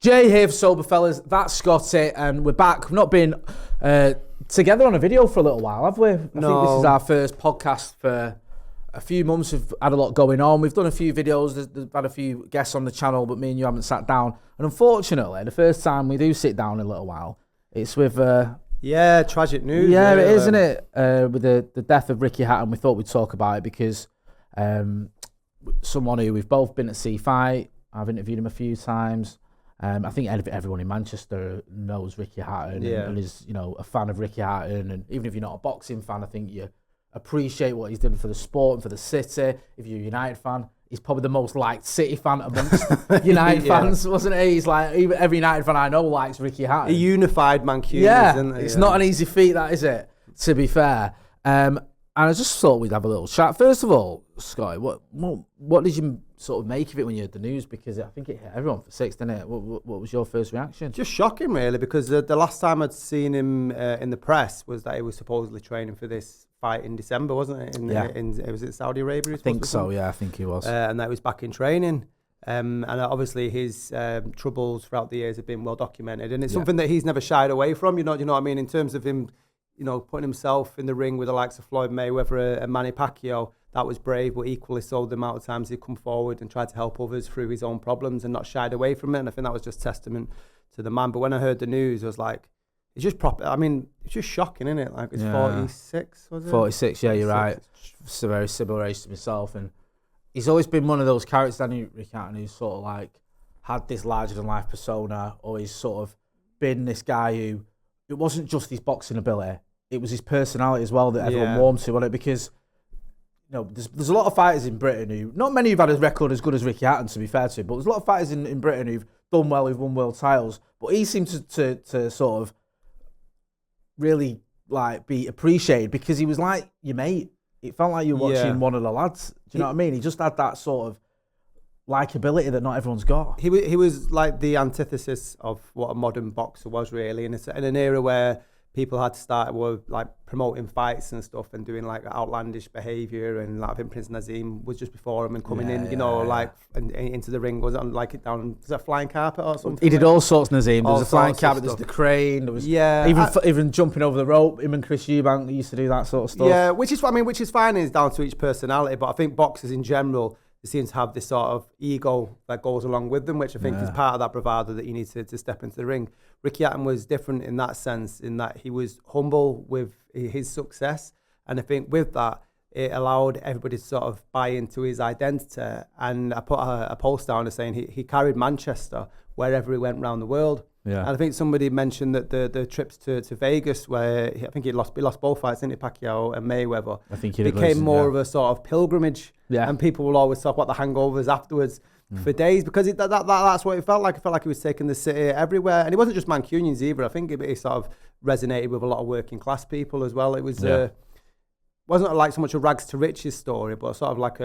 Jay here for Sober Fellas, that's Scotty, and we're back. We've not been together on a video for a little while, have we? I think this is our first podcast for a few months. We've had a lot going on. We've done a few videos, there's had a few guests on the channel, but me and you haven't sat down. And unfortunately, the first time we do sit down in a little while, it's with... tragic news. Yeah, it is, isn't it? With the death of Ricky Hatton, we thought we'd talk about it because someone who we've both been at sea fight, I've interviewed him a few times. I think everyone in Manchester knows Ricky Hatton and is, a fan of Ricky Hatton. And even if you're not a boxing fan, I think you appreciate what he's done for the sport and for the city. If you're a United fan, he's probably the most liked City fan amongst United fans, wasn't he? He's like, even every United fan I know likes Ricky Hatton. A unified Mancunian, isn't it? It's not an easy feat, that, is it? To be fair. And I just thought we'd have a little chat. First of all, Scotty, what did you sort of make of it when you heard the news? Because I think it hit everyone for six, didn't it? What was your first reaction? Just shocking, really, because the last time I'd seen him in the press was that he was supposedly training for this fight in December, wasn't it? Was it Saudi Arabia? I think so, yeah, I think he was. And that was back in training. And obviously his troubles throughout the years have been well documented. And it's something that he's never shied away from, you know what I mean? In terms of him, putting himself in the ring with the likes of Floyd Mayweather and Manny Pacquiao, that was brave, but equally so the amount of times he'd come forward and tried to help others through his own problems and not shied away from it. And I think that was just testament to the man. But when I heard the news, I was like, it's just proper. I mean, it's just shocking, isn't it? Like, it's 46, was it? 46, yeah, you're right. It's a very similar age to myself. And he's always been one of those characters, Ricky Hatton, who's sort of like had this larger-than-life persona, or he's sort of been this guy who, it wasn't just his boxing ability, it was his personality as well that everyone warmed to, wasn't it? Because there's a lot of fighters in Britain who, not many who've had a record as good as Ricky Hatton, to be fair to him, but there's a lot of fighters in Britain who've done well, who've won world titles, but he seemed to sort of really like be appreciated because he was like your mate. It felt like you were watching one of the lads. Do you know what I mean? He just had that sort of likability that not everyone's got. He was like the antithesis of what a modern boxer was, really, in an era where people had to start like promoting fights and stuff and doing like outlandish behaviour, and like I think Prince Nazim was just before him and coming into the ring, was it on like it down, was that flying carpet or something? He did all sorts, Nazim. There was a flying carpet, there's the crane, there was even jumping over the rope. Him and Chris Eubank used to do that sort of stuff. Yeah, which is fine, is down to each personality, but I think boxers in general, they seem to have this sort of ego that goes along with them, which I think is part of that bravado that you need to step into the ring. Ricky Hatton was different in that sense, in that he was humble with his success. And I think with that, it allowed everybody to sort of buy into his identity. And I put a post down saying he carried Manchester wherever he went around the world. Yeah. And I think somebody mentioned that the trips to Vegas, where I think he lost both fights, didn't he, Pacquiao and Mayweather, I think he became more of a sort of pilgrimage. Yeah. And people will always talk about the hangovers afterwards for days, because that's what it felt like. It felt like he was taking the city everywhere. And it wasn't just Mancunians either. I think it sort of resonated with a lot of working class people as well. It was wasn't like so much a rags to riches story, but sort of like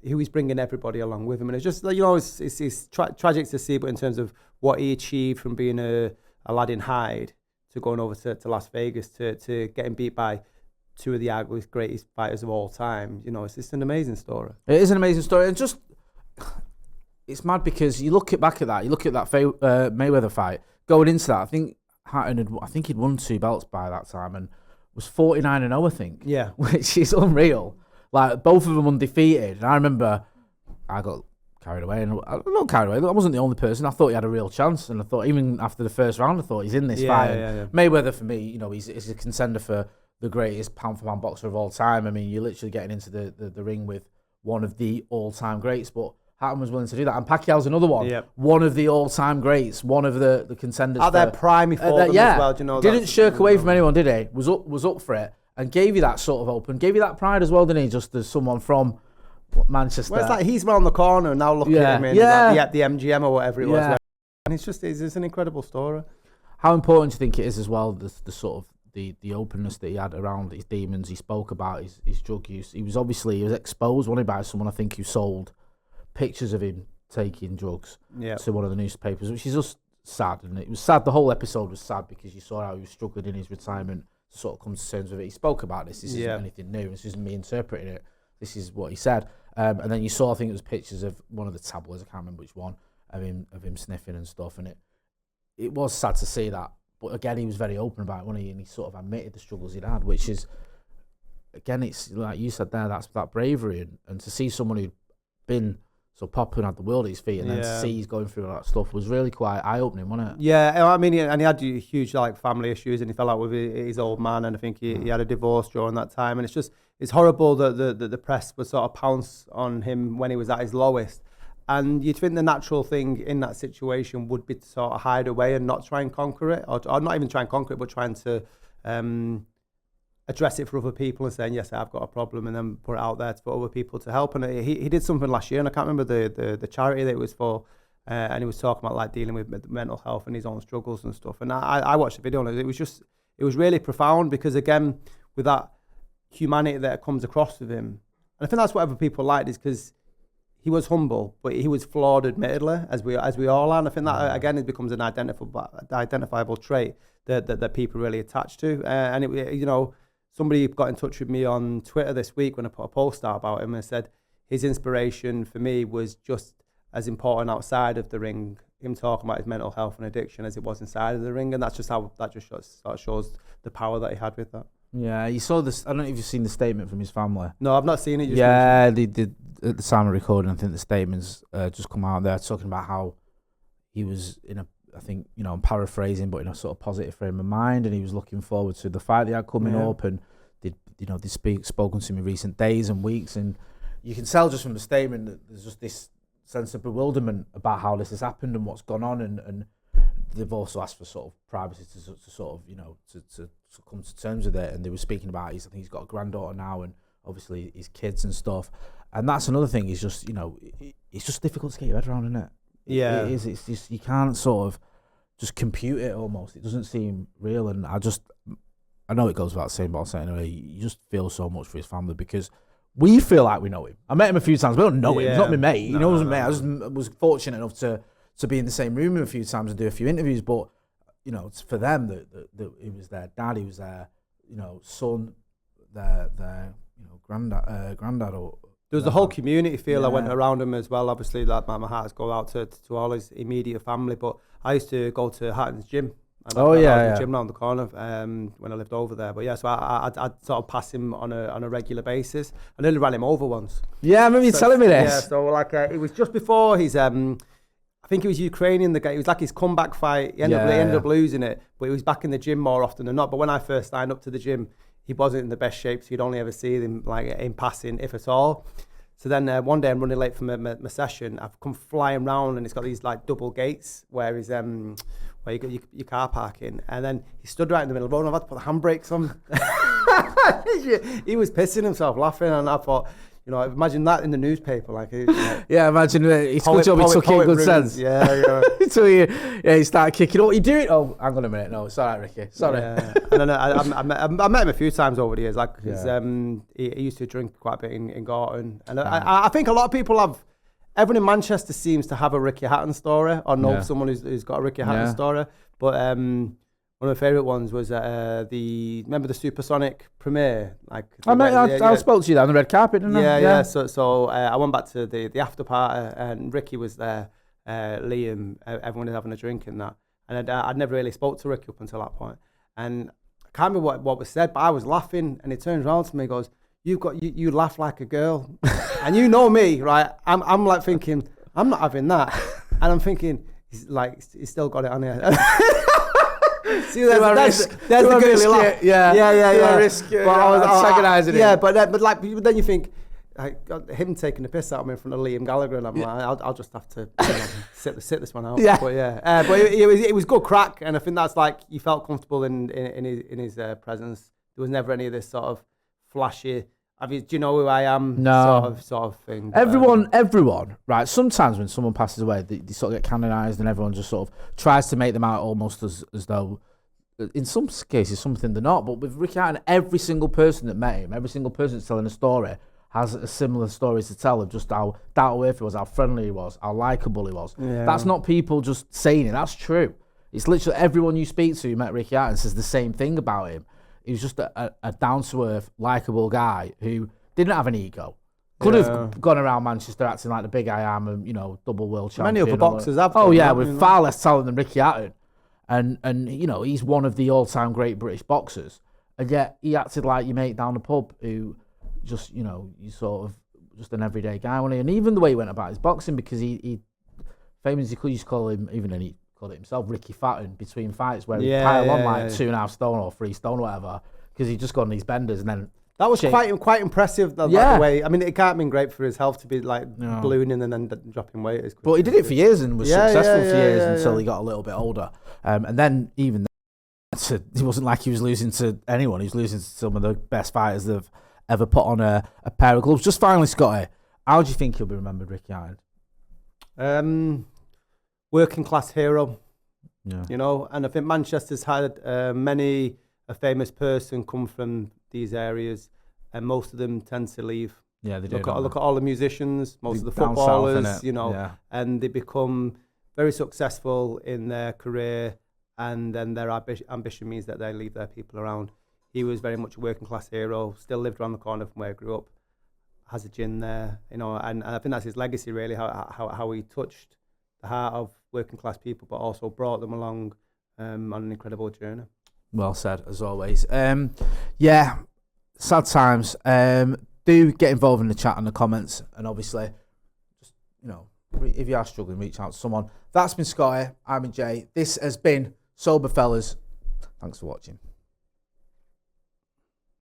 he was bringing everybody along with him. And it's just, it's tragic to see, but in terms of what he achieved from being a lad in Hyde to going over to Las Vegas to getting beat by two of the arguably greatest fighters of all time, it's just an amazing story. It is an amazing story, and just it's mad because you look back at that Mayweather fight going into that. I think Hatton he'd won 2 belts by that time and was 49-0, I think. Yeah, which is unreal. Like, both of them undefeated, and I remember I got carried away, and I not carried away. I wasn't the only person. I thought he had a real chance, and I thought even after the first round, I thought he's in this fight. Yeah. Mayweather, for me, he's a contender for the greatest pound-for-pound boxer of all time. I mean, you're literally getting into the ring with one of the all-time greats, but Hatton was willing to do that. And Pacquiao's another one. Yep. One of the all-time greats, one of the contenders. At their prime, he fought them as well. Do you know, didn't shirk away from anyone, did he? Was up for it and gave you that sort of open, gave you that pride as well, didn't he? Just as someone from Manchester. Well, it's like he's round the corner and now look at him in the MGM or whatever it was. And it's an incredible story. How important do you think it is as well, the sort of the openness that he had around his demons? He spoke about his drug use. He was exposed, wasn't he, by someone, I think, who sold pictures of him taking drugs to one of the newspapers, which is just sad. And it was sad. The whole episode was sad because you saw how he was struggling in his retirement to sort of come to terms with it. He spoke about this. This isn't anything new. This isn't me interpreting it. This is what he said. And then you saw, I think it was pictures of one of the tabloids, I can't remember which one, of him sniffing and stuff. And it was sad to see that. But again, he was very open about it, wasn't he? And he sort of admitted the struggles he'd had, which is, again, it's like you said there, that's that bravery. And to see someone who'd been so popular and had the world at his feet, and then to see he's going through all that stuff was really quite eye-opening, wasn't it? Yeah, I mean, and he had huge like family issues, and he fell out with his old man, and I think he had a divorce during that time. And it's horrible that the press would sort of pounce on him when he was at his lowest. And you'd think the natural thing in that situation would be to sort of hide away and not try and conquer it, or not even try and conquer it, but trying to address it for other people and saying, yes, I've got a problem, and then put it out there for other people to help. And he did something last year, and I can't remember the charity that it was for, and he was talking about like dealing with mental health and his own struggles and stuff. And I watched the video, and it was really profound, because again, with that humanity that comes across with him, and I think that's what other people liked, is because he was humble, but he was flawed, admittedly, as we all are. And I think that again, it becomes an identifiable trait that people really attach to. And it, somebody got in touch with me on Twitter this week when I put a post out about him and said his inspiration for me was just as important outside of the ring, him talking about his mental health and addiction, as it was inside of the ring. And that's just how that just shows the power that he had with that. Yeah, you saw this. I don't know if you've seen the statement from his family. No, I've not seen it. They did at the time of recording. I think the statements just come out there talking about how he was in I think, I'm paraphrasing, but in a sort of positive frame of mind, and he was looking forward to the fight they had coming up, and they'd spoken to him in recent days and weeks, and you can tell just from the statement that there's just this sense of bewilderment about how this has happened and what's gone on, and they've also asked for sort of privacy to sort of, to come to terms with it. And they were speaking about I think he's got a granddaughter now, and obviously his kids and stuff. And that's another thing, is just, it's just difficult to get your head around, isn't it? Yeah. It is. It's just, you can't sort of just compute it almost. It doesn't seem real. And I know it goes without saying, but I'll say anyway, you just feel so much for his family, because we feel like we know him. I met him a few times. We don't know him. He's not my mate. He knows me. I just was fortunate enough to be in the same room with him a few times and do a few interviews. But, it's for them that he was their dad, he was their, son, their granddad or... There was the whole community feel that went around him as well. Obviously, like my hearts go out to all his immediate family. But I used to go to Hatton's gym. The gym around the corner when I lived over there. But yeah, so I'd sort of pass him on a regular basis. I nearly ran him over once. Yeah, I remember you telling me this. Yeah, so it was just before his I think he was Ukrainian. The guy, it was like his comeback fight. He ended up losing it, but he was back in the gym more often than not. But when I first signed up to the gym, he wasn't in the best shape, so you'd only ever see him like in passing, if at all. So then one day I'm running late for my session. I've come flying round, and it's got these like double gates where he's where you got your car parking, and then he stood right in the middle of the road, and I've had to put the handbrakes on. He was pissing himself laughing, and I thought, imagine that in the newspaper, yeah, imagine it's good job he took it in good sense. Yeah. So he started kicking. What are you doing? Oh, hang on a minute. No, it's all right, Ricky. Sorry. Yeah. And then I met him a few times over the years. He used to drink quite a bit in Gorton, and I think a lot of people have. Everyone in Manchester seems to have a Ricky Hatton story, or know someone who's got a Ricky Hatton story. But one of my favourite ones was remember the Supersonic premiere? I spoke to you there on the red carpet, didn't I? Yeah. So I went back to the after party, and Ricky was there, Liam, everyone was having a drink and that. And I'd never really spoke to Ricky up until that point. And I can't remember what was said, but I was laughing, and he turns around to me and goes, you laugh like a girl. And you know me, right? I'm like thinking, I'm not having that. And I'm thinking, he's still got it on here. See, there's the girly laugh. Yeah. Risk antagonising it. Yeah, but then you think, him taking the piss out of me in front of Liam Gallagher, and I'm like, I'll just have to sit this one out. Yeah. But it was good crack, and I think that's like, you felt comfortable in his presence. There was never any of this sort of flashy, do you know who I am? No. Sort of thing. Everyone, right? Sometimes when someone passes away, they sort of get canonised, and everyone just sort of tries to make them out almost as though, in some cases, something they're not. But with Ricky Hatton, every single person that met him, every single person that's telling a story, has a similar story to tell of just how down to earth he was, how friendly he was, how likeable he was. Yeah. That's not people just saying it. That's true. It's literally everyone you speak to who met Ricky Hatton says the same thing about him. He was just a down-to-earth, likeable guy who didn't have an ego. Could have gone around Manchester acting like the big I am and, double world champion. Many other boxers have. With far less talent than Ricky Hatton. and you know, he's one of the all-time great British boxers, and yet he acted like your mate down the pub who just, you know, you sort of just an everyday guy, wasn't he? And even the way he went about his boxing, because he famously used to call him, even then he called it himself, Ricky Hatton, between fights, where he'd pile on like 2.5 stone or 3 stone or whatever, because he'd just gone these benders and then. That was quite impressive. The way, I mean, it can't have been great for his health to be like ballooning and then dropping weight. But he did it for years and was successful for years until he got a little bit older. And then even then, he wasn't like he was losing to anyone. He was losing to some of the best fighters that have ever put on a pair of gloves. Just finally, Scotty, how do you think he'll be remembered, Ricky Hatton? Working class hero. Yeah. You know, and I think Manchester's had many a famous person come from these areas, and most of them tend to leave. Yeah, they do. Look at all the musicians, most of the footballers, south, you know, and they become very successful in their career, and then their ambition means that they leave their people around. He was very much a working class hero, still lived around the corner from where he grew up, has a gin there, you know, and I think that's his legacy really, how he touched the heart of working class people, but also brought them along on an incredible journey. Well said, as always. Yeah, sad times. Do get involved in the chat and the comments, and obviously, just, you know, if you are struggling, reach out to someone. That's been Scotty. I've been Jay. This has been Sober Fellas. Thanks for watching.